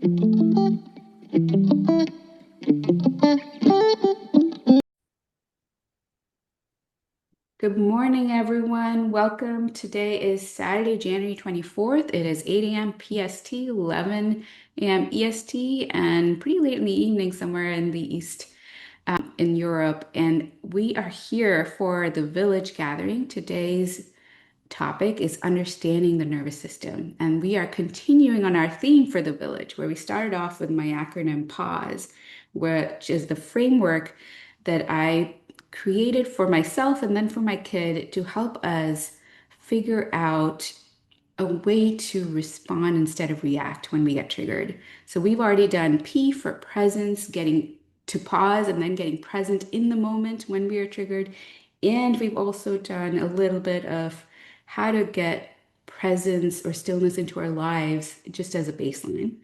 Good morning, everyone. Welcome. Today is Saturday, January 24th. It is 8 a.m. PST, 11 a.m. EST, and pretty late in the evening somewhere in the East, in Europe. And we are here for the village gathering. Today's topic is understanding the nervous system. And we are continuing on our theme for the village, where we started off with my acronym PAUSE, which is the framework that I created for myself and then for my kid to help us figure out a way to respond instead of react when we get triggered. So we've already done P for presence, getting to pause and then getting present in the moment when we are triggered. And we've also done a little bit of how to get presence or stillness into our lives just as a baseline.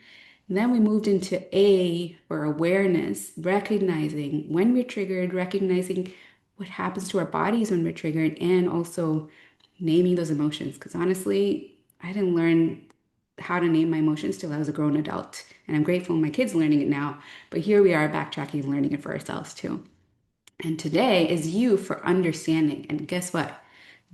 And then we moved into A for awareness, recognizing when we're triggered, recognizing what happens to our bodies when we're triggered, and also naming those emotions. Because honestly, I didn't learn how to name my emotions till I was a grown adult. And I'm grateful my kids learning it now. But here we are backtracking and learning it for ourselves too. And today is U for understanding. And guess what?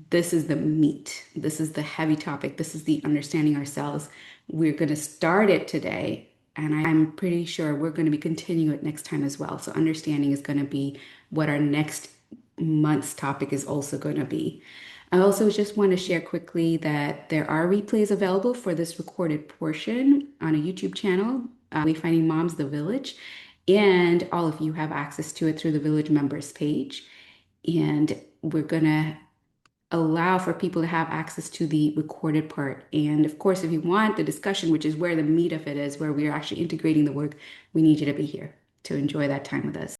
This is the meat. This is the heavy topic. This is the understanding ourselves. We're going to start it today. And I'm pretty sure we're going to be continuing it next time as well. So understanding is going to be what our next month's topic is also going to be. I also just want to share quickly that there are replays available for this recorded portion on a YouTube channel, Finding Moms the Village, and all of you have access to it through the Village Members page. And we're going to allow for people to have access to the recorded part. And of course, if you want the discussion, which is where the meat of it is, where we are actually integrating the work, we need you to be here to enjoy that time with us.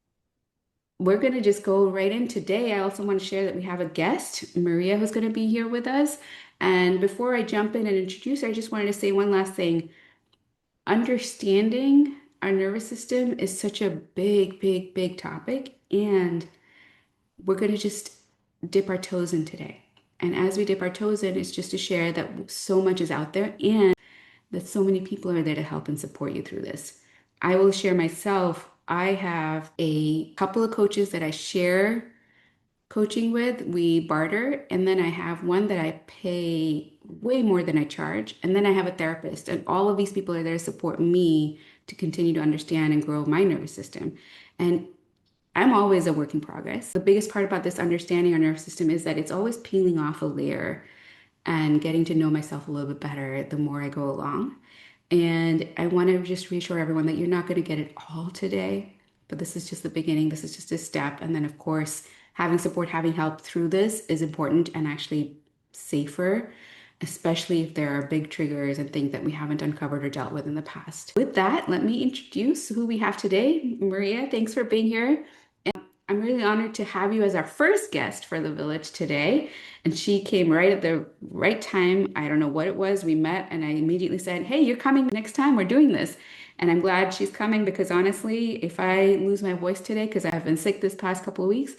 We're going to just go right in today. I also want to share that we have a guest, Maria, who's going to be here with us. And before I jump in and introduce her, I just wanted to say one last thing. Understanding our nervous system is such a big, big, big topic. And we're going to just dip our toes in today. And as we dip our toes in, it's just to share that so much is out there and that so many people are there to help and support you through this. I will share myself. I have a couple of coaches that I share coaching with. We barter. And then I have one that I pay way more than I charge. And then I have a therapist. And all of these people are there to support me to continue to understand and grow my nervous system. And I'm always a work in progress. The biggest part about this understanding our nervous system is that it's always peeling off a layer and getting to know myself a little bit better the more I go along. And I want to just reassure everyone that you're not going to get it all today, but this is just the beginning. This is just a step. And then, of course, having support, having help through this is important and actually safer, especially if there are big triggers and things that we haven't uncovered or dealt with in the past. With that, let me introduce who we have today. Maria, thanks for being here. I'm really honored to have you as our first guest for the village today. And she came right at the right time. I don't know what it was. We met, and I immediately said, "Hey, you're coming next time. We're doing this." And I'm glad she's coming because honestly, if I lose my voice today, because I've been sick this past couple of weeks,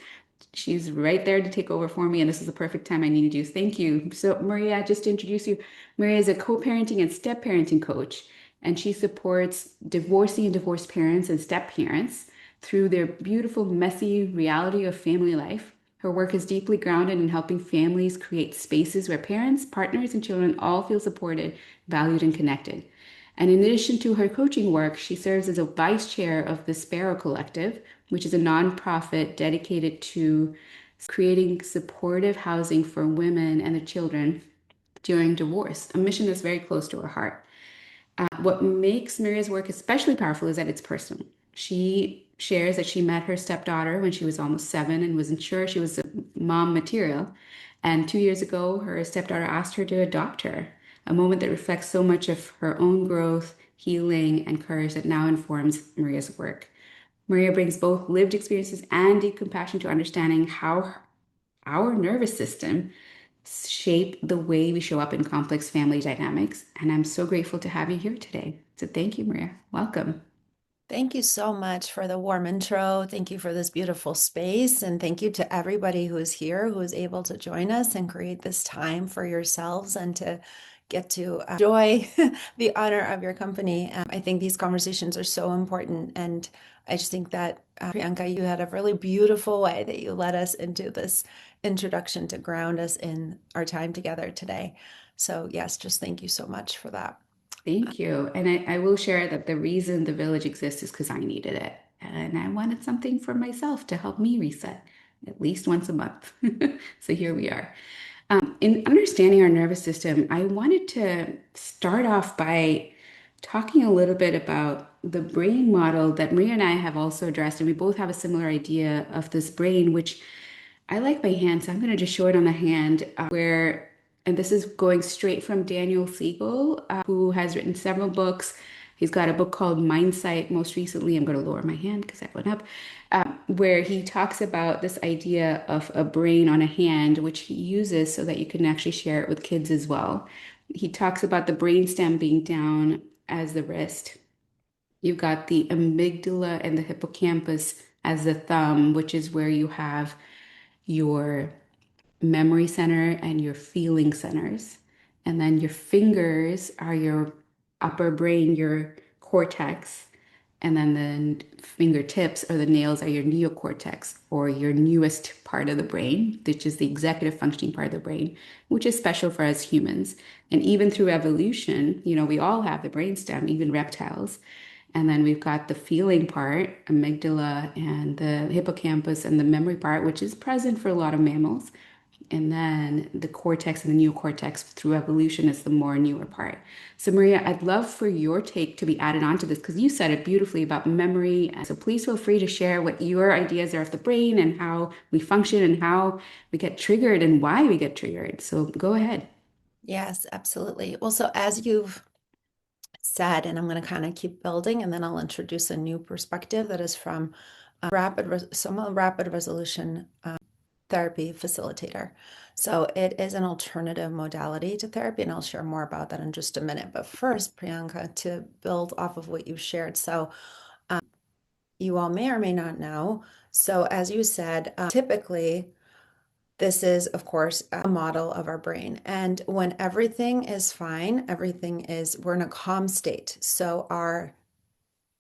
she's right there to take over for me. And this is the perfect time I needed you. Thank you. So, Maria, just to introduce you, Maria is a co parenting and step parenting coach, and she supports divorcee and divorced parents and step parents through their beautiful, messy reality of family life. Her work is deeply grounded in helping families create spaces where parents, partners, and children all feel supported, valued, and connected. And in addition to her coaching work, she serves as a vice chair of the Sparrow Collective, which is a nonprofit dedicated to creating supportive housing for women and their children during divorce, a mission that's very close to her heart. What makes Maria's work especially powerful is that it's personal. She shares that she met her stepdaughter when she was almost 7 and wasn't sure she was a mom material. And 2 years ago, her stepdaughter asked her to adopt her, a moment that reflects so much of her own growth, healing, and courage that now informs Maria's work. Maria brings both lived experiences and deep compassion to understanding how our nervous system shape the way we show up in complex family dynamics. And I'm so grateful to have you here today. So thank you, Maria. Welcome. Thank you so much for the warm intro. Thank you for this beautiful space. And thank you to everybody who is here, who is able to join us and create this time for yourselves and to get to enjoy the honor of your company. I think these conversations are so important. And I just think that, Priyanka, you had a really beautiful way that you led us into this introduction to ground us in our time together today. So, yes, just thank you so much for that. Thank you. And I will share that the reason the village exists is because I needed it. And I wanted something for myself to help me reset at least once a month. So here we are. In understanding our nervous system, I wanted to start off by talking a little bit about the brain model that Maria and I have also addressed. And we both have a similar idea of this brain, which I like by hand. So I'm going to just show it on the hand and this is going straight from Daniel Siegel, who has written several books. He's got a book called Mindsight. Most recently, I'm going to lower my hand because that went up, where he talks about this idea of a brain on a hand, which he uses so that you can actually share it with kids as well. He talks about the brainstem being down as the wrist. You've got the amygdala and the hippocampus as the thumb, which is where you have your memory center and your feeling centers. And then your fingers are your upper brain, your cortex. And then the fingertips or the nails are your neocortex or your newest part of the brain, which is the executive functioning part of the brain, which is special for us humans. And even through evolution, we all have the brainstem, even reptiles. And then we've got the feeling part, amygdala, and the hippocampus, and the memory part, which is present for a lot of mammals. And then the cortex and the neocortex through evolution is the more newer part. So, Maria, I'd love for your take to be added onto this because you said it beautifully about memory. So, please feel free to share what your ideas are of the brain and how we function and how we get triggered and why we get triggered. So, go ahead. Yes, absolutely. Well, so as you've said, and I'm going to kind of keep building, and then I'll introduce a new perspective that is from I'm a rapid resolution therapy facilitator. So it is an alternative modality to therapy, and I'll share more about that in just a minute. But first, Priyanka, to build off of what you've shared. So you all may or may not know. So as you said, typically this is, of course, a model of our brain. And when everything is fine, we're in a calm state. So our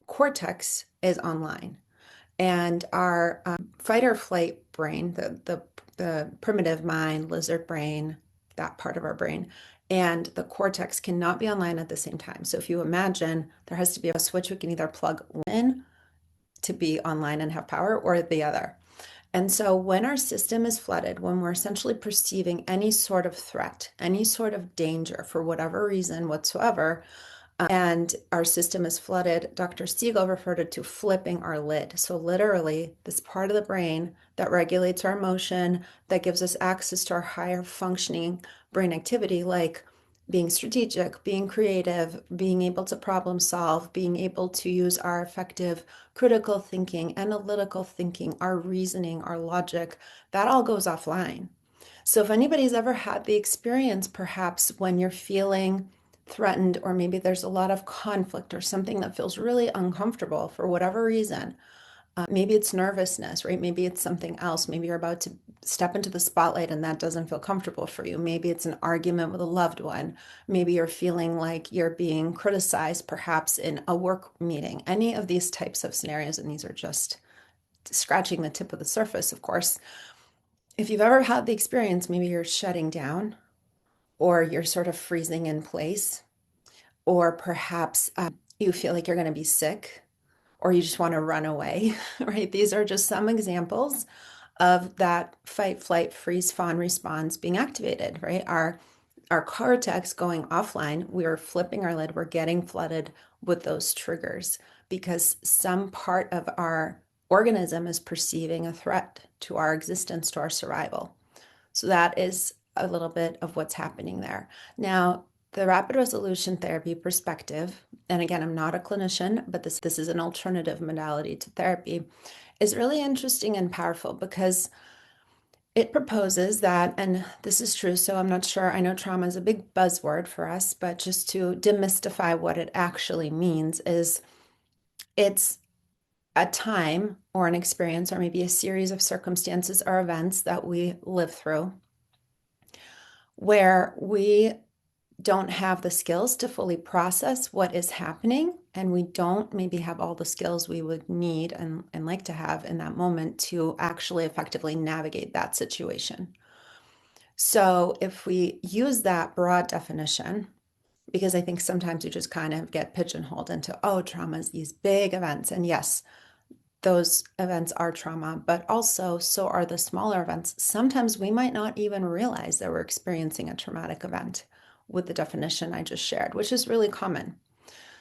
cortex is online. And our fight or flight brain, the primitive mind, lizard brain, that part of our brain, and the cortex cannot be online at the same time. So if you imagine, there has to be a switch we can either plug in to be online and have power, or the other. And so when our system is flooded, when we're essentially perceiving any sort of threat, any sort of danger for whatever reason whatsoever, and our system is flooded, Dr. Siegel referred it to flipping our lid. So, literally, this part of the brain that regulates our emotion, that gives us access to our higher functioning brain activity, like being strategic, being creative, being able to problem solve, being able to use our effective critical thinking, analytical thinking, our reasoning, our logic, that all goes offline. So, if anybody's ever had the experience, perhaps when you're feeling threatened, or maybe there's a lot of conflict or something that feels really uncomfortable for whatever reason, maybe it's nervousness, right? Maybe it's something else. Maybe you're about to step into the spotlight and that doesn't feel comfortable for you. Maybe it's an argument with a loved one. Maybe you're feeling like you're being criticized, perhaps in a work meeting. Any of these types of scenarios, and these are just scratching the tip of the surface, of course. If you've ever had the experience, maybe you're shutting down or you're sort of freezing in place, or perhaps you feel like you're going to be sick, or you just want to run away, right? These are just some examples of that fight, flight, freeze, fawn response being activated, right? Our cortex going offline, we're flipping our lid, we're getting flooded with those triggers because some part of our organism is perceiving a threat to our existence, to our survival. So that is a little bit of what's happening there. Now, the rapid resolution therapy perspective, and again, I'm not a clinician, but this is an alternative modality to therapy, is really interesting and powerful because it proposes that, and this is true, so I'm not sure, I know trauma is a big buzzword for us, but just to demystify what it actually means is it's a time or an experience or maybe a series of circumstances or events that we live through where we don't have the skills to fully process what is happening, and we don't maybe have all the skills we would need and like to have in that moment to actually effectively navigate that situation. So if we use that broad definition, because I think sometimes we just kind of get pigeonholed into, oh, trauma is these big events. And yes, those events are trauma, but also so are the smaller events. Sometimes we might not even realize that we're experiencing a traumatic event with the definition I just shared, which is really common.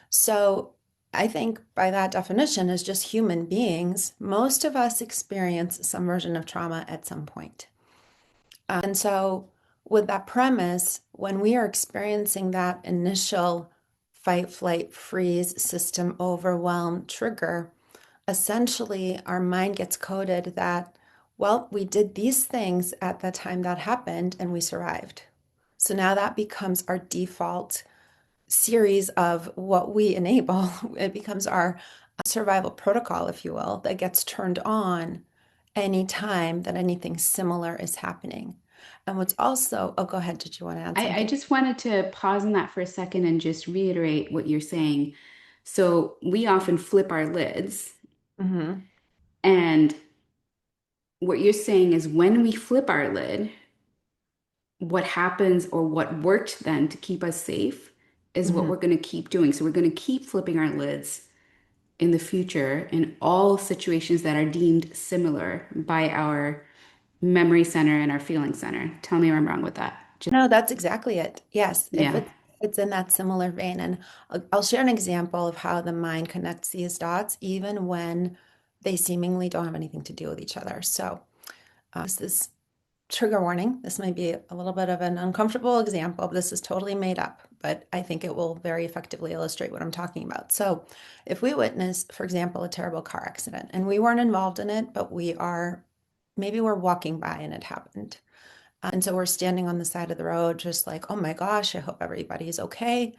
So I think by that definition, as just human beings, most of us experience some version of trauma at some point. And so, with that premise, when we are experiencing that initial fight, flight, freeze, system overwhelm trigger, essentially our mind gets coded that, well, we did these things at the time that happened and we survived. So now that becomes our default series of what we enable. It becomes our survival protocol, if you will, that gets turned on anytime that anything similar is happening. And what's also, oh, go ahead. Did you want to add I something? just wanted to pause on that for a second and just reiterate what you're saying. So we often flip our lids, Hmm. and what you're saying is when we flip our lid, what happens or what worked then to keep us safe is what Hmm. we're going to keep doing. So we're going to keep flipping our lids in the future in all situations that are deemed similar by our memory center and our feeling center. Tell me if I'm wrong with that. Just, No, that's exactly it. Yes, if yeah. it's in that similar vein, and I'll share an example of how the mind connects these dots, even when they seemingly don't have anything to do with each other. So, this is trigger warning. This might be a little bit of an uncomfortable example. This is totally made up, but I think it will very effectively illustrate what I'm talking about. So, if we witness, for example, a terrible car accident, and we weren't involved in it, but maybe we're walking by and it happened. And so we're standing on the side of the road, just like, oh my gosh, I hope everybody's okay.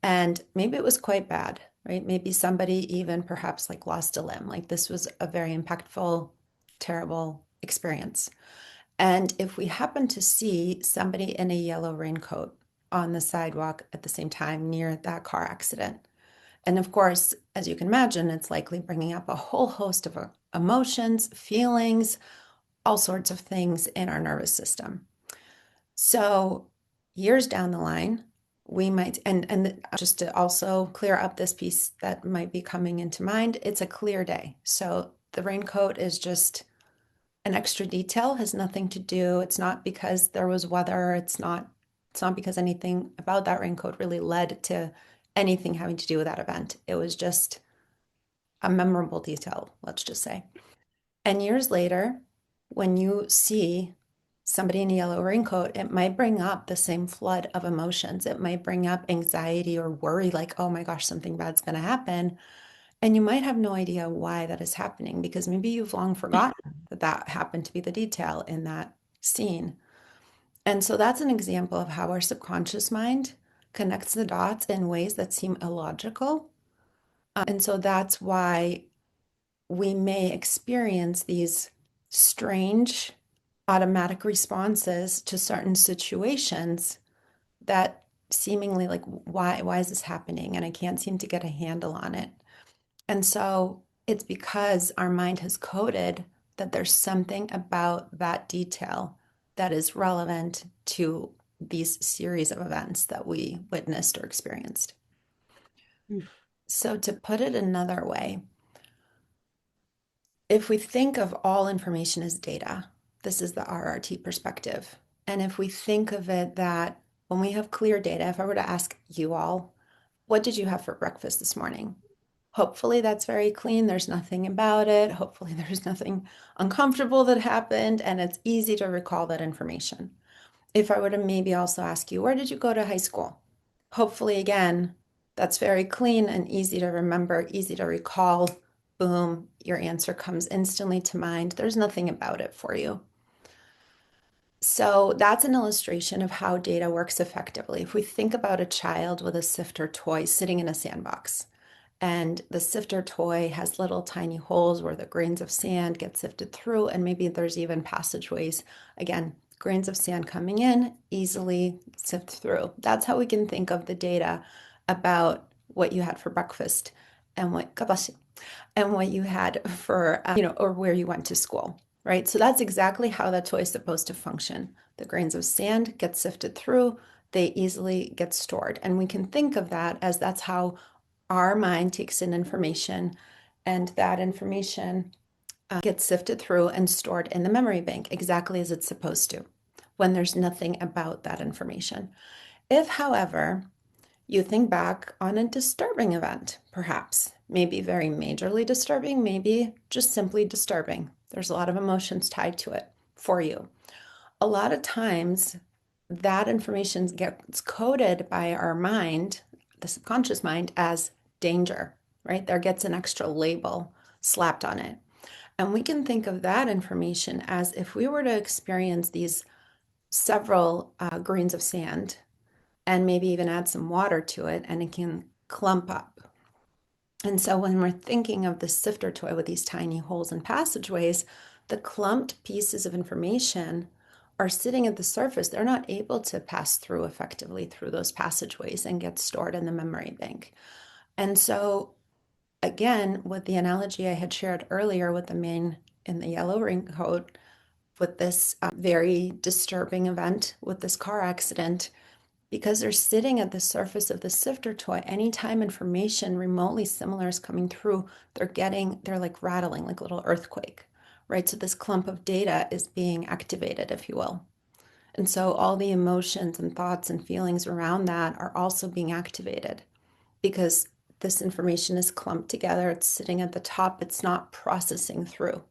And maybe it was quite bad, right? Maybe somebody even perhaps like lost a limb. Like this was a very impactful, terrible experience. And if we happen to see somebody in a yellow raincoat on the sidewalk at the same time near that car accident, and of course, as you can imagine, it's likely bringing up a whole host of emotions, feelings, all sorts of things in our nervous system. So years down the line, we might, and just to also clear up this piece that might be coming into mind, it's a clear day. So the raincoat is just an extra detail, has nothing to do. It's not because there was weather. It's not because anything about that raincoat really led to anything having to do with that event. It was just a memorable detail, let's just say. And years later, when you see somebody in a yellow raincoat, it might bring up the same flood of emotions. It might bring up anxiety or worry, like, oh my gosh, something bad's going to happen. And you might have no idea why that is happening because maybe you've long forgotten that that happened to be the detail in that scene. And so that's an example of how our subconscious mind connects the dots in ways that seem illogical. And so that's why we may experience these strange automatic responses to certain situations that seemingly like why is this happening and I can't seem to get a handle on it. And so it's because our mind has coded that there's something about that detail that is relevant to these series of events that we witnessed or experienced. So to put it another way, if we think of all information as data, this is the RRT perspective. And if we think of it that when we have clear data, if I were to ask you all, what did you have for breakfast this morning? Hopefully that's very clean. There's nothing about it. Hopefully there's nothing uncomfortable that happened, and it's easy to recall that information. If I were to maybe also ask you, where did you go to high school? Hopefully, again, that's very clean and easy to remember, easy to recall. Boom, your answer comes instantly to mind. There's nothing about it for you. So that's an illustration of how data works effectively. If we think about a child with a sifter toy sitting in a sandbox, and the sifter toy has little tiny holes where the grains of sand get sifted through, and maybe there's even passageways, again, Grains of sand coming in, easily sift through. That's how we can think of the data about what you had for breakfast and what, God bless you, and what you had for, or where you went to school, right? So that's exactly how that toy is supposed to function. The grains of sand get sifted through, they easily get stored. And we can think of that as that's how our mind takes in information, and that information gets sifted through and stored in the memory bank exactly as it's supposed to when there's nothing about that information. If, however, you think back on a disturbing event, perhaps, maybe very majorly disturbing, maybe just simply disturbing. There's a lot of emotions tied to it for you. A lot of times, that information gets coded by our mind, the subconscious mind, as danger, right? There gets an extra label slapped on it. And we can think of that information as if we were to experience these several grains of sand and maybe even add some water to it, and it can clump up. And so when we're thinking of the sifter toy with these tiny holes and passageways, the clumped pieces of information are sitting at the surface. They're not able to pass through effectively through those passageways and get stored in the memory bank. And so, again, with the analogy I had shared earlier with the man in the yellow raincoat, with this very disturbing event with this car accident, because they're sitting at the surface of the sifter toy, anytime information remotely similar is coming through, they're like rattling like a little earthquake, right? So this clump of data is being activated, if you will. And so all the emotions and thoughts and feelings around that are also being activated because this information is clumped together. It's sitting at the top. It's not processing through.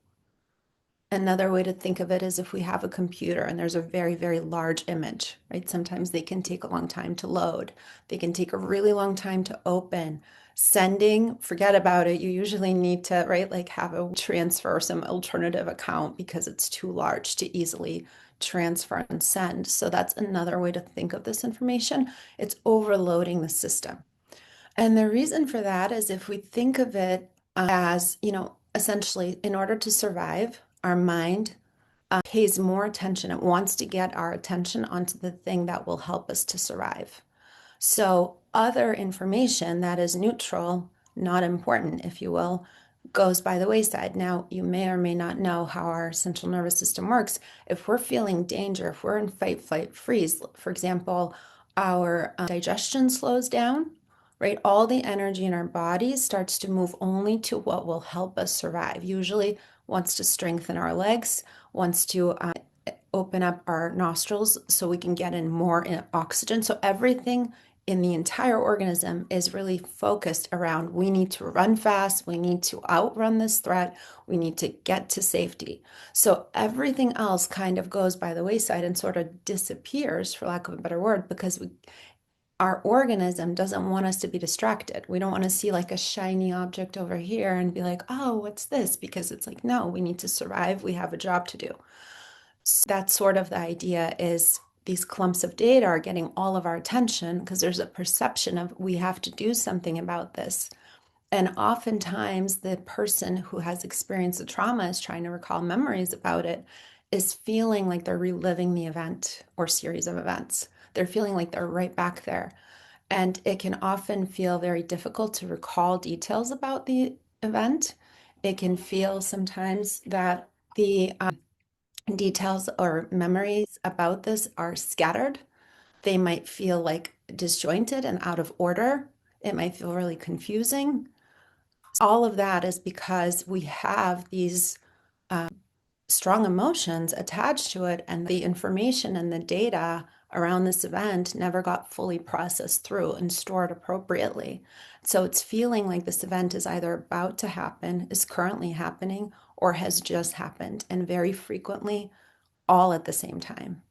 Another way to think of it is if we have a computer and there's a very, very large image, right? Sometimes they can take a long time to load. They can take a really long time to open. Sending, forget about it. You usually need to, right, like have a transfer or some alternative account because it's too large to easily transfer and send. So that's another way to think of this information. It's overloading the system. And the reason for that is if we think of it as, essentially, in order to survive, our mind pays more attention. It wants to get our attention onto the thing that will help us to survive. So, other information that is neutral, not important, if you will, goes by the wayside. Now, you may or may not know how our central nervous system works. If we're feeling danger, if we're in fight, flight, freeze, for example, our digestion slows down, right? All the energy in our body starts to move only to what will help us survive. Usually wants to strengthen our legs, wants to open up our nostrils so we can get in more oxygen. So everything in the entire organism is really focused around we need to run fast, we need to outrun this threat, we need to get to safety. So everything else kind of goes by the wayside and sort of disappears, for lack of a better word, because our organism doesn't want us to be distracted. We don't want to see like a shiny object over here and be like, oh, what's this? Because it's like, no, we need to survive. We have a job to do. So that's sort of the idea is these clumps of data are getting all of our attention because there's a perception of we have to do something about this. And oftentimes the person who has experienced the trauma is trying to recall memories about it, is feeling like they're reliving the event or series of events. They're feeling like they're right back there. And it can often feel very difficult to recall details about the event. It can feel sometimes that the details or memories about this are scattered. They might feel like disjointed and out of order. It might feel really confusing. All of that is because we have these strong emotions attached to it, and the information and the data around this event never got fully processed through and stored appropriately. So it's feeling like this event is either about to happen, is currently happening, or has just happened, and very frequently all at the same time.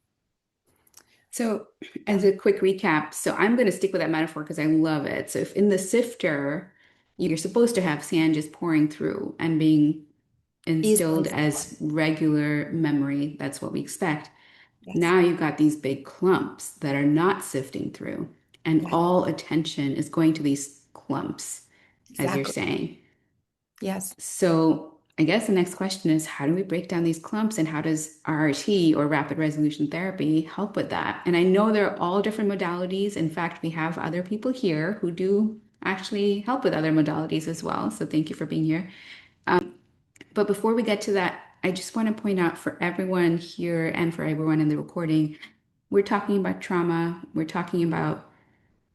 So, as a quick recap, so I'm going to stick with that metaphor because I love it. So, if in the sifter, you're supposed to have sand just pouring through and being Easily instilled simple. as regular memory, that's what we expect. Yes. Now you've got these big clumps that are not sifting through, and Yes. all attention is going to these clumps, as you're Exactly. saying. Yes. So, I guess the next question is how do we break down these clumps and how does RRT or rapid resolution therapy help with that? And I know they're all different modalities. In fact, we have other people here who do actually help with other modalities as well. So thank you for being here. But before we get to that, I just want to point out for everyone here and for everyone in the recording, we're talking about trauma. We're talking about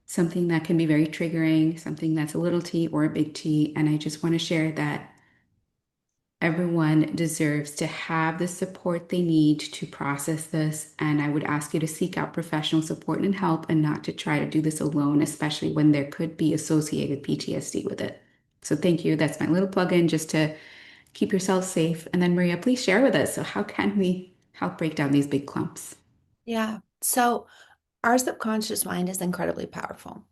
something that can be very triggering, something that's a little t or a big T. And I just want to share that everyone deserves to have the support they need to process this. And I would ask you to seek out professional support and help and not to try to do this alone, especially when there could be associated PTSD with it. So thank you. That's my little plug-in just to keep yourself safe. And then Maria, please share with us. So how can we help break down these big clumps? Yeah. So our subconscious mind is incredibly powerful,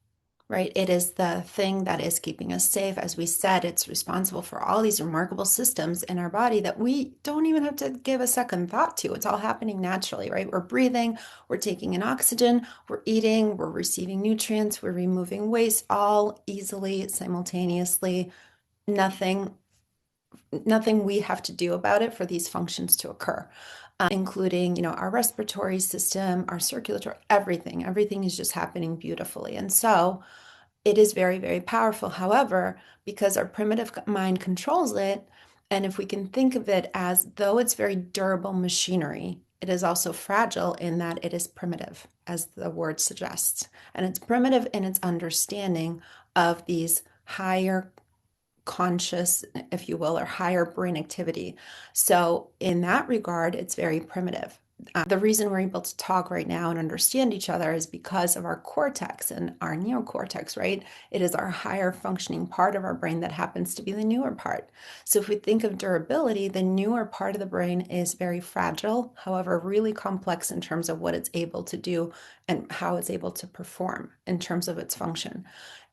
right? It is the thing that is keeping us safe. As we said, it's responsible for all these remarkable systems in our body that we don't even have to give a second thought to. It's all happening naturally, right? We're breathing, we're taking in oxygen, we're eating, we're receiving nutrients, we're removing waste all easily, simultaneously. Nothing, nothing we have to do about it for these functions to occur. Including, our respiratory system, our circulatory, everything. Everything is just happening beautifully. And so it is very, very powerful. However, because our primitive mind controls it, and if we can think of it as though it's very durable machinery, it is also fragile in that it is primitive, as the word suggests. And it's primitive in its understanding of these higher conscious, if you will, or higher brain activity. So, in that regard, it's very primitive. The reason we're able to talk right now and understand each other is because of our cortex and our neocortex, right? It is our higher functioning part of our brain that happens to be the newer part. So, if we think of durability, the newer part of the brain is very fragile, however, really complex in terms of what it's able to do and how it's able to perform in terms of its function.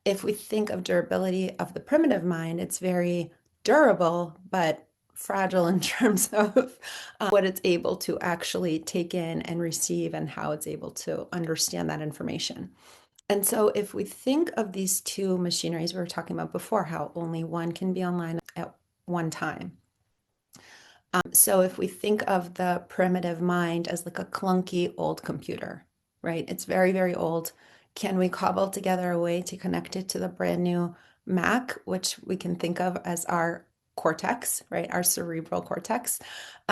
If we think of durability of the primitive mind, it's very durable, but fragile in terms of what it's able to actually take in and receive and how it's able to understand that information. And so, if we think of these two machineries we were talking about before, how only one can be online at one time. So if we think of the primitive mind as like a clunky old computer, right? It's very, very old. Can we cobble together a way to connect it to the brand new Mac, which we can think of as our cortex, right? Our cerebral cortex.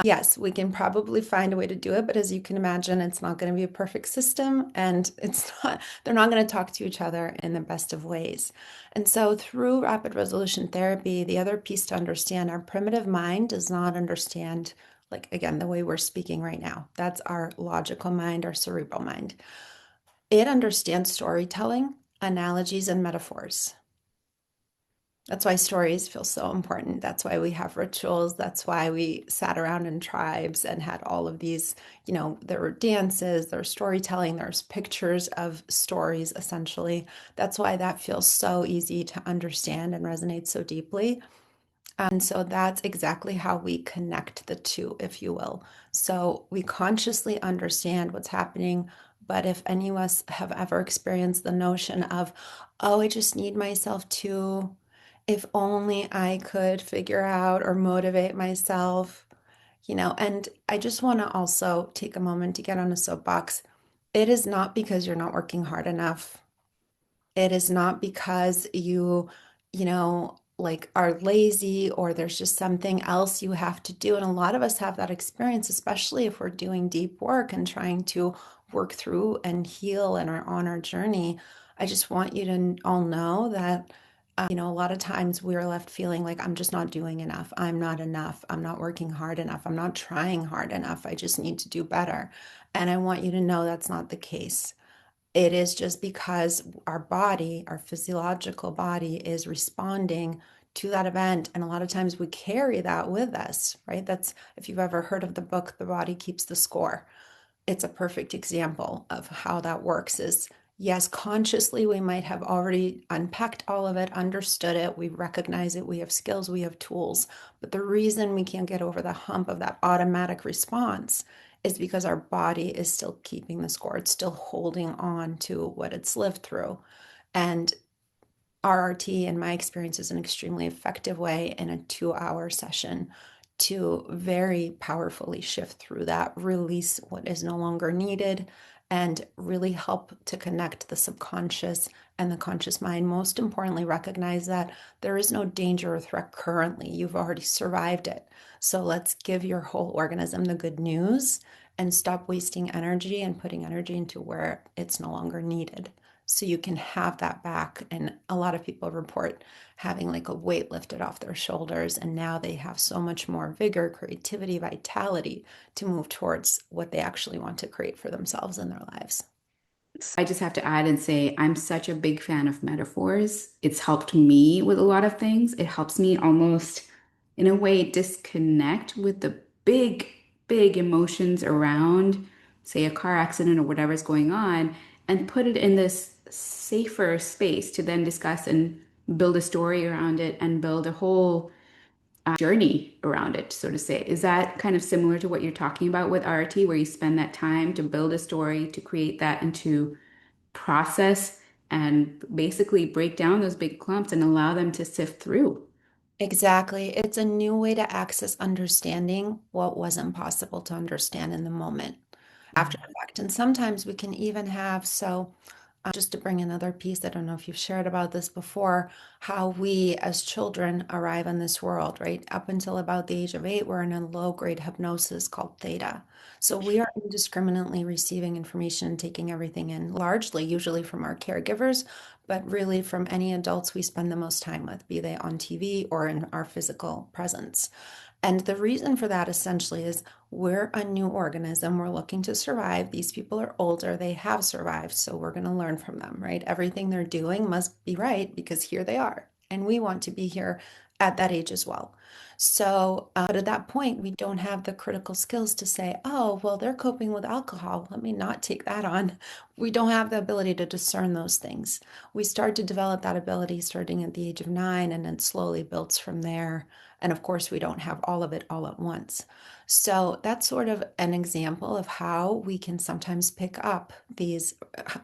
Yes, we can probably find a way to do it, but as you can imagine, it's not going to be a perfect system and they're not going to talk to each other in the best of ways. And so, through rapid resolution therapy, the other piece to understand our primitive mind does not understand, like, again, the way we're speaking right now. That's our logical mind, our cerebral mind. It understands storytelling, analogies, and metaphors. That's why stories feel so important. That's why we have rituals. That's why we sat around in tribes and had all of these, there were dances, there's storytelling, there's pictures of stories, essentially. That's why that feels so easy to understand and resonate so deeply. And so that's exactly how we connect the two, if you will. So we consciously understand what's happening. But if any of us have ever experienced the notion of, oh, I just need myself to, if only I could figure out or motivate myself, and I just want to also take a moment to get on a soapbox. It is not because you're not working hard enough. It is not because like are lazy or there's just something else you have to do. And a lot of us have that experience, especially if we're doing deep work and trying to work through and heal and are on our journey. I just want you to all know that, a lot of times we're left feeling like I'm just not doing enough. I'm not enough. I'm not working hard enough. I'm not trying hard enough. I just need to do better. And I want you to know that's not the case. It is just because our body, our physiological body, is responding to that event. And a lot of times we carry that with us, right? That's, if you've ever heard of the book, The Body Keeps the Score, it's a perfect example of how that works is yes, consciously we might have already unpacked all of it, understood it, we recognize it, we have skills, we have tools. But the reason we can't get over the hump of that automatic response is because our body is still keeping the score. It's still holding on to what it's lived through. And RRT, in my experience, is an extremely effective way in a 2 hour session to very powerfully shift through that, release what is no longer needed, and really help to connect the subconscious and the conscious mind. Most importantly, recognize that there is no danger or threat currently. You've already survived it. So let's give your whole organism the good news and stop wasting energy and putting energy into where it's no longer needed. So you can have that back. And a lot of people report having like a weight lifted off their shoulders. And now they have so much more vigor, creativity, vitality to move towards what they actually want to create for themselves in their lives. I just have to add and say, I'm such a big fan of metaphors. It's helped me with a lot of things. It helps me almost, in a way, disconnect with the big, big emotions around, say, a car accident or whatever's going on, and put it in this safer space to then discuss and build a story around it and build a whole journey around it, so to say. Is that kind of similar to what you're talking about with RT, where you spend that time to build a story, to create that, and to process and basically break down those big clumps and allow them to sift through? Exactly. It's a new way to access understanding what wasn't possible to understand in the moment after the fact. And sometimes we can even have, just to bring another piece, I don't know if you've shared about this before, how we as children arrive in this world, right? Up until about the age of 8, we're in a low grade hypnosis called theta. So we are indiscriminately receiving information and taking everything in, largely, usually from our caregivers, but really from any adults we spend the most time with, be they on TV or in our physical presence. And the reason for that essentially is we're a new organism. We're looking to survive. These people are older. They have survived. So we're going to learn from them, right? Everything they're doing must be right because here they are. And we want to be here at that age as well. So, but at that point, we don't have the critical skills to say, oh, well, they're coping with alcohol. Let me not take that on. We don't have the ability to discern those things. We start to develop that ability starting at the age of 9 and then slowly builds from there. And of course, we don't have all of it all at once. So that's sort of an example of how we can sometimes pick up these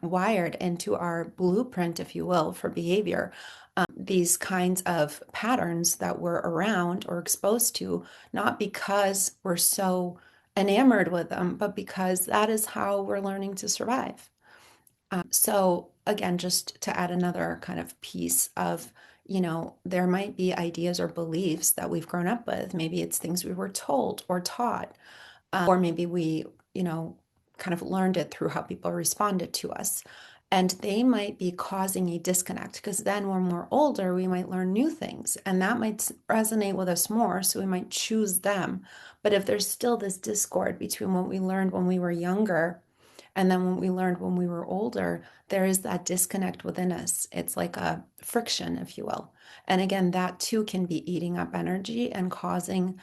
wired into our blueprint, if you will, for behavior, these kinds of patterns that we're around or exposed to, not because we're so enamored with them, but because that is how we're learning to survive. So again, just to add another kind of piece of, there might be ideas or beliefs that we've grown up with. Maybe it's things we were told or taught, or maybe we, you know, kind of learned it through how people responded to us. And they might be causing a disconnect because then when we're older, we might learn new things and that might resonate with us more. So we might choose them. But if there's still this discord between what we learned when we were younger and then when we learned when we were older, there is that disconnect within us. It's like a friction, if you will. And again, that too can be eating up energy and causing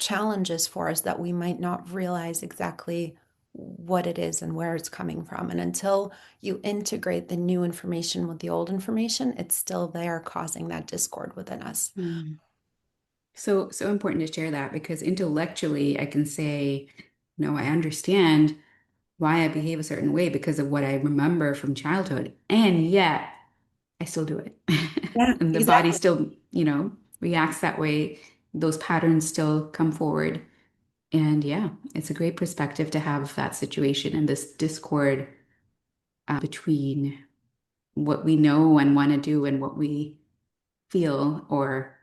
challenges for us that we might not realize exactly what it is and where it's coming from. And until you integrate the new information with the old information, it's still there causing that discord within us. Mm. So important to share that because intellectually I can say, no, I understand why I behave a certain way because of what I remember from childhood. And yet I still do it. Yeah, And the body exactly. still, reacts that way. Those patterns still come forward. And yeah, it's a great perspective to have that situation and this discord between what we know and want to do and what we feel or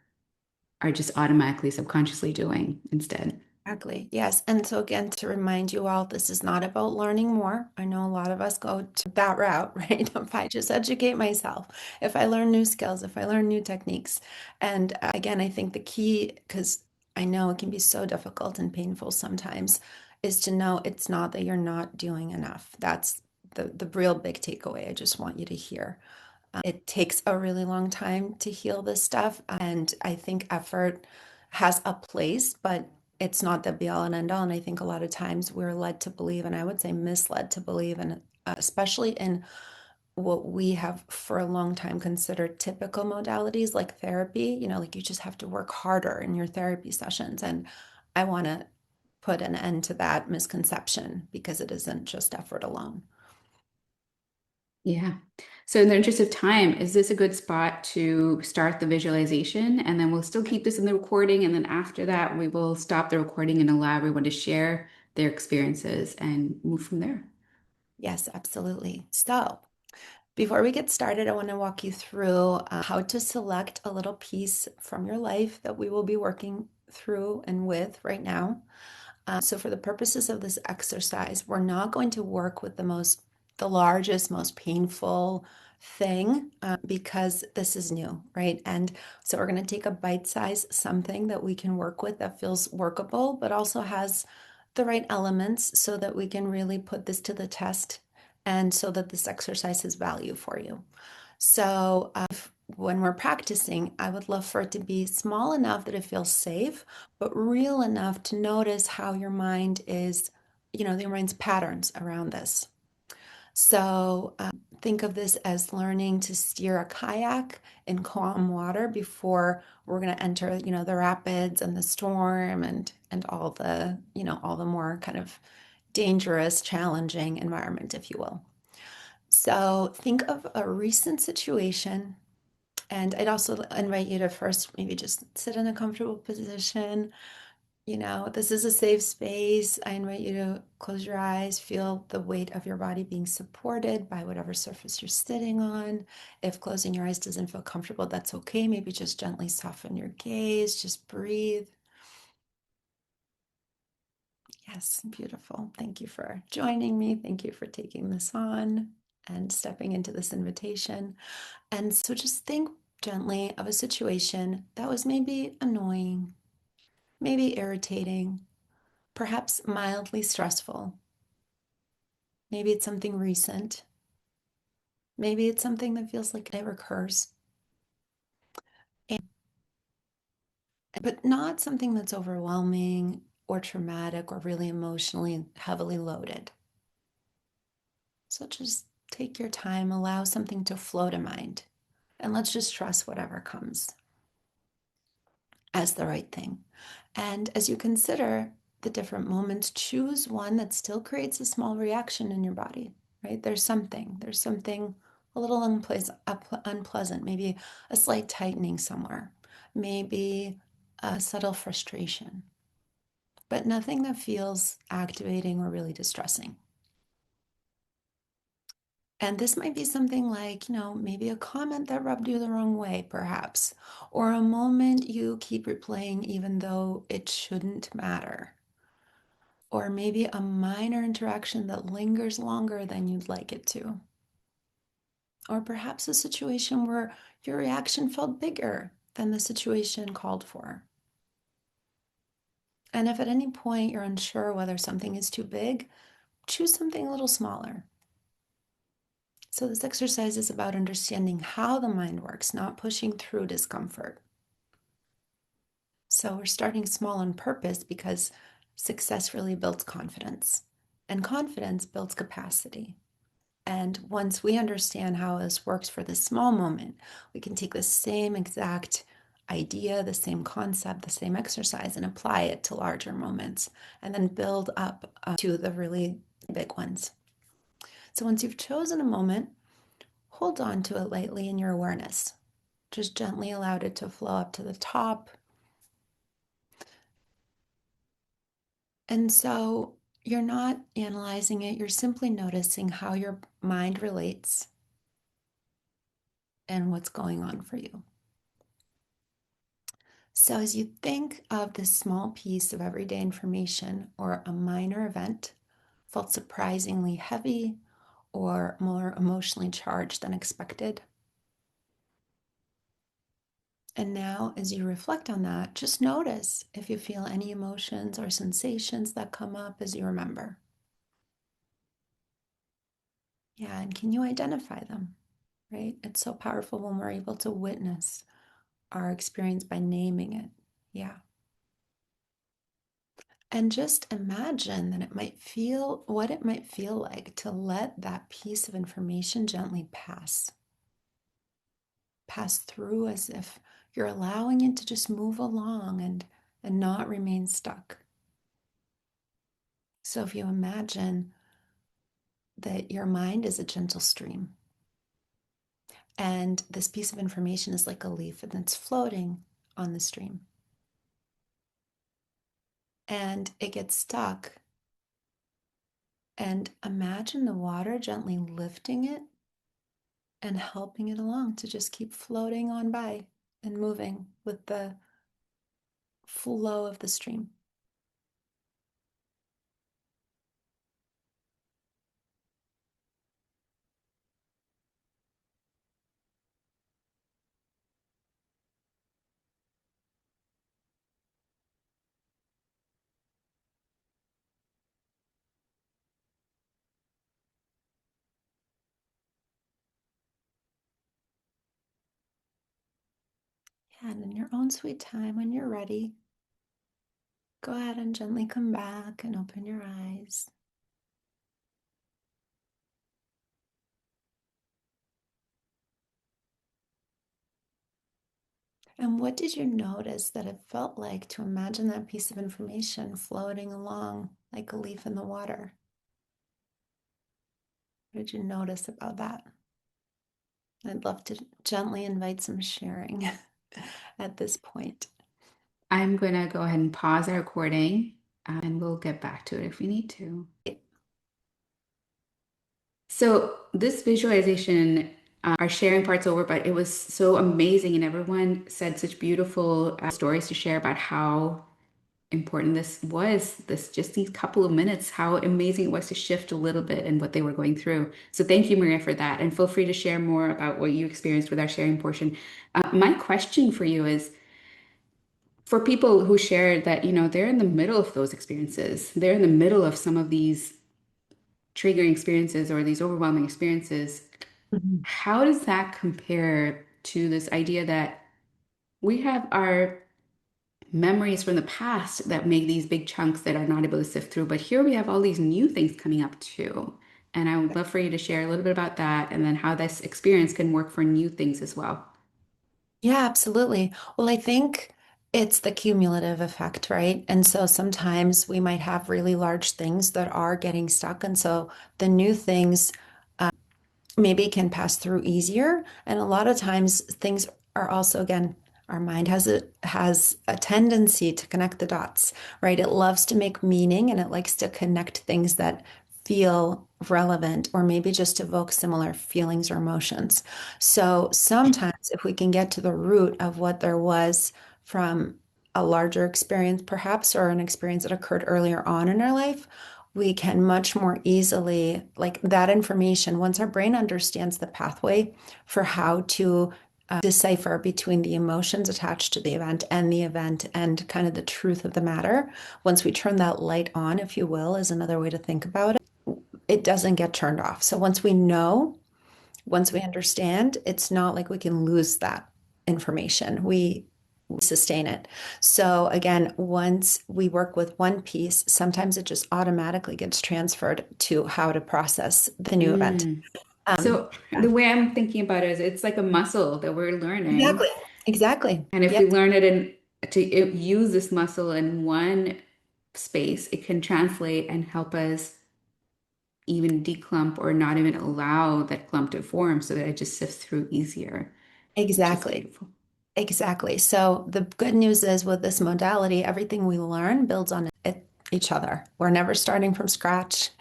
are just automatically subconsciously doing instead. Exactly. Yes. And so, again, to remind you all, this is not about learning more. I know a lot of us go to that route, right? If I just educate myself, if I learn new skills, if I learn new techniques. And again, I think the key, because I know it can be so difficult and painful sometimes, is to know it's not that you're not doing enough. That's the real big takeaway I just want you to hear. It takes a really long time to heal this stuff. And I think effort has a place, but it's not the be all and end all. And I think a lot of times we're led to believe, and I would say misled to believe, and especially in what we have for a long time considered typical modalities like therapy, like you just have to work harder in your therapy sessions. And I want to put an end to that misconception because it isn't just effort alone. Yeah. So, in the interest of time, is this a good spot to start the visualization? And then we'll still keep this in the recording. And then after that, we will stop the recording and allow everyone to share their experiences and move from there. Yes, absolutely. So, before we get started, I want to walk you through how to select a little piece from your life that we will be working through and with right now. So for the purposes of this exercise, we're not going to work with the largest, most painful thing because this is new, right? And so we're going to take a bite size, something that we can work with that feels workable, but also has the right elements so that we can really put this to the test and so that this exercise has value for you. So when we're practicing, I would love for it to be small enough that it feels safe, but real enough to notice how your mind is, your mind's patterns around this. So think of this as learning to steer a kayak in calm water before we're going to enter, the rapids and the storm and all the more kind of dangerous, challenging environment, if you will. So think of a recent situation, and I'd also invite you to first maybe just sit in a comfortable position. This is a safe space. I invite you to close your eyes, feel the weight of your body being supported by whatever surface you're sitting on. If closing your eyes doesn't feel comfortable, that's okay. Maybe just gently soften your gaze, just breathe. Yes, beautiful. Thank you for joining me. Thank you for taking this on and stepping into this invitation. And so just think gently of a situation that was maybe annoying, maybe irritating, perhaps mildly stressful. Maybe it's something recent. Maybe it's something that feels like it recurs, but not something that's overwhelming or traumatic or really emotionally heavily loaded. So just take your time, allow something to flow to mind, and let's just trust whatever comes as the right thing. And as you consider the different moments, choose one that still creates a small reaction in your body, right? There's something a little unpleasant, maybe a slight tightening somewhere, maybe a subtle frustration, but nothing that feels activating or really distressing. And this might be something like, maybe a comment that rubbed you the wrong way, perhaps, or a moment you keep replaying even though it shouldn't matter, or maybe a minor interaction that lingers longer than you'd like it to, or perhaps a situation where your reaction felt bigger than the situation called for. And if at any point you're unsure whether something is too big, choose something a little smaller. So, this exercise is about understanding how the mind works, not pushing through discomfort. So, we're starting small on purpose because success really builds confidence, and confidence builds capacity. And once we understand how this works for this small moment, we can take the same exact idea, the same concept, the same exercise, and apply it to larger moments, and then build up to the really big ones. So, once you've chosen a moment, hold on to it lightly in your awareness. Just gently allow it to flow up to the top. And so you're not analyzing it, you're simply noticing how your mind relates and what's going on for you. So as you think of this small piece of everyday information or a minor event felt surprisingly heavy or more emotionally charged than expected, and now, as you reflect on that, just notice if you feel any emotions or sensations that come up as you remember. Yeah, and can you identify them, right? It's so powerful when we're able to witness our experience by naming it. Yeah. And just imagine that it might feel what it might feel like to let that piece of information gently pass through as if you're allowing it to just move along and not remain stuck. So if you imagine that your mind is a gentle stream, And this piece of information is like a leaf and it's floating on the stream. And it gets stuck. And imagine the water gently lifting it and helping it along to just keep floating on by and moving with the flow of the stream. Yeah, and in your own sweet time, when you're ready, go ahead and gently come back and open your eyes. And what did you notice that it felt like to imagine that piece of information floating along like a leaf in the water? What did you notice about that? I'd love to gently invite some sharing at this point. I'm going to go ahead and pause our recording and we'll get back to it if we need to. So, this visualization, our sharing part's over, but it was so amazing, and everyone said such beautiful stories to share about how important this was, this just these couple of minutes, how amazing it was to shift a little bit in what they were going through. So, thank you, Maria, for that. And feel free to share more about what you experienced with our sharing portion. My question for you is, for people who shared that, they're in the middle of those experiences, they're in the middle of some of these triggering experiences or these overwhelming experiences, Mhm. how does that compare to this idea that we have our memories from the past that make these big chunks that are not able to sift through, but here we have all these new things coming up too. And I would love for you to share a little bit about that and then how this experience can work for new things as well. Yeah, absolutely. Well, I think it's the cumulative effect, right? And so sometimes we might have really large things that are getting stuck. And so the new things maybe can pass through easier. And a lot of times things are also, again, our mind has a tendency to connect the dots, right? It loves to make meaning and it likes to connect things that feel relevant or maybe just evoke similar feelings or emotions. So sometimes if we can get to the root of what there was from a larger experience, perhaps, or an experience that occurred earlier on in our life, we can much more easily, like that information, once our brain understands the pathway for how to decipher between the emotions attached to the event and kind of the truth of the matter, once we turn that light on, if you will, is another way to think about it, it doesn't get turned off. So once we know, once we understand, it's not like we can lose that information. We sustain it. So again, once we work with one piece, sometimes it just automatically gets transferred to how to process the new event. Mm. Um, So yeah, the way I'm thinking about it is it's like a muscle that we're learning. exactly. Exactly. And if we Yep. learn it in to use this muscle in one space, it can translate and help us even declump or not even allow that clump to form so that it just sifts through easier, which is Exactly. beautiful. Exactly. So the good news is with this modality, everything we learn builds on each other. We're never starting from scratch.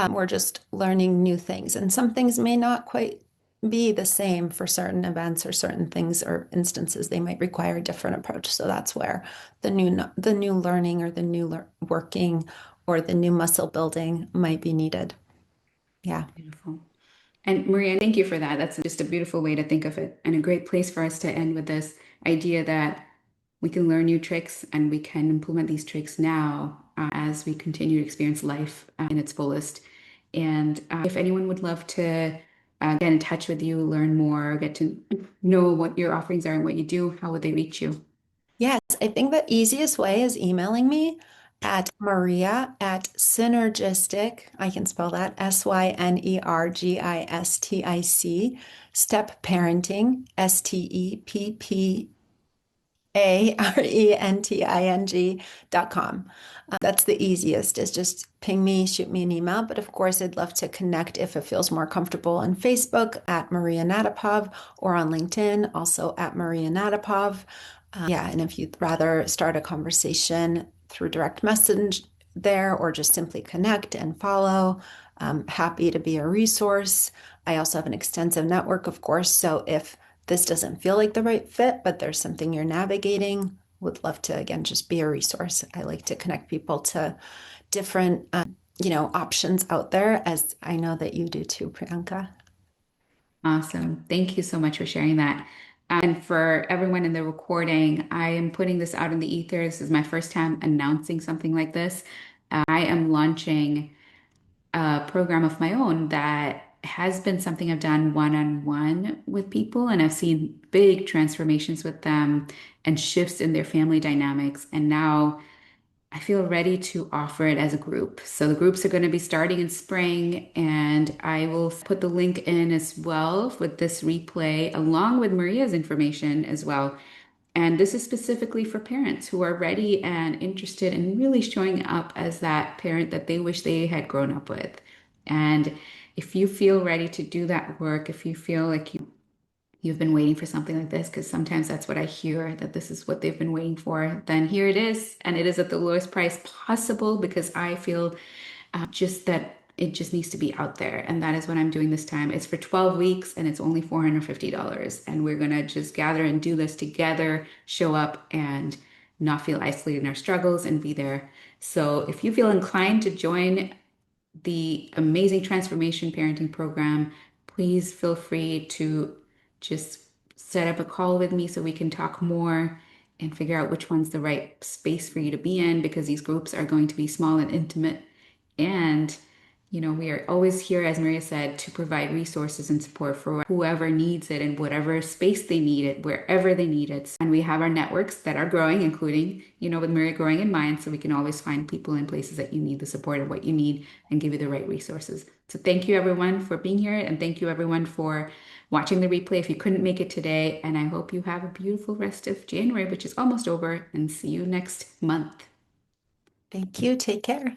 We're just learning new things. And some things may not quite be the same for certain events or certain things or instances. They might require a different approach. So that's where the new learning or the new working or the new muscle building might be needed. Yeah. Beautiful. And Maria, thank you for that. That's just a beautiful way to think of it and a great place for us to end with this idea that we can learn new tricks and we can implement these tricks now as we continue to experience life in its fullest. And if anyone would love to get in touch with you, learn more, get to know what your offerings are and what you do, how would they reach you? Yes, I think the easiest way is emailing me at Maria at synergistic, I can spell that Synergistic, step parenting, STEPP arenting.com. That's the easiest, is just ping me, shoot me an email. But of course, I'd love to connect if it feels more comfortable on Facebook at Maria Natapov, or on LinkedIn, also at Maria Natapov. Yeah, and if you'd rather start a conversation through direct message there, or just simply connect and follow, I'm happy to be a resource. I also have an extensive network, of course. So if this doesn't feel like the right fit, but there's something you're navigating, would love to, again, just be a resource. I like to connect people to different, options out there, as I know that you do too, Priyanka. Awesome. Thank you so much for sharing that. And for everyone in the recording, I am putting this out in the ether. This is my first time announcing something like this. I am launching a program of my own that has been something I've done one-on-one with people, and I've seen big transformations with them and shifts in their family dynamics. And now I feel ready to offer it as a group. So the groups are going to be starting in spring, and I will put the link in as well with this replay, along with Maria's information as well. And this is specifically for parents who are ready and interested in really showing up as that parent that they wish they had grown up with. And if you feel ready to do that work, if you feel like you've been waiting for something like this, because sometimes that's what I hear, that this is what they've been waiting for, then here it is. And it is at the lowest price possible, because I feel just that it just needs to be out there. And that is what I'm doing this time. It's for 12 weeks and it's only $450. And we're going to just gather and do this together, show up and not feel isolated in our struggles and be there. So if you feel inclined to join the amazing transformation parenting program, please feel free to just set up a call with me so we can talk more and figure out which one's the right space for you to be in, because these groups are going to be small and intimate. And, we are always here, as Maria said, to provide resources and support for whoever needs it in whatever space they need it, wherever they need it. And we have our networks that are growing, including, with Maria growing in mind, so we can always find people in places that you need the support of what you need and give you the right resources. So thank you everyone for being here, and thank you everyone for watching the replay if you couldn't make it today. And I hope you have a beautiful rest of January, which is almost over, and see you next month. Thank you. Take care.